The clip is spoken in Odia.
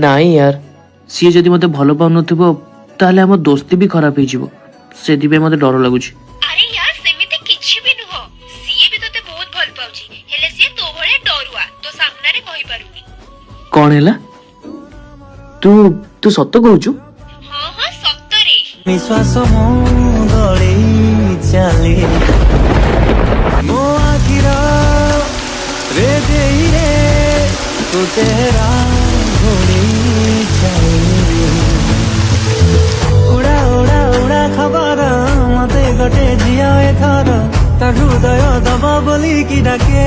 ନାଇଁ ୟାର, ସିଏ ଯଦି ମତେ ଭଲ ପାଉନଥିବ ତାହେଲେ ଆମ ଦୋସ୍ତି ବି ଖରାପ ହେଇଯିବ। ସେଥିପାଇଁ ମତେ ଡର ଲାଗୁଛି। ଆରେ ୟାର ସେମିତି କିଛି ବି ନୁହଁ। ସିଏ ବି ତତେ ବହୁତ ଭଲ ପାଉଛି, ହେଲେ ସିଏ ତୋ ଭଳିଆ ଡରୁଆ, ତୋ ସାମ୍ନାରେ କହିପାରୁନି। କଣ ହେଲା? ତୁ ତୁ ସତ କହୁଛୁ? ହଁ ହଁ ସତରେ। ନିଶ୍ୱାସ ମୁଁ ଗଳି ଚାଲି ମୋ ଆଖିର ରେ ଦେଇ ତୋ ଚେହେରା ଘୋଡ଼ି ଚାଲି ଉଡ଼ା ଉଡ଼ା ଉଡ଼ା ଖବର ମତେ ଗୋଟେ ଝିଅ ଏଥର ତା ହୃଦୟ ଦବ ବୋଲିକି ଡାକେ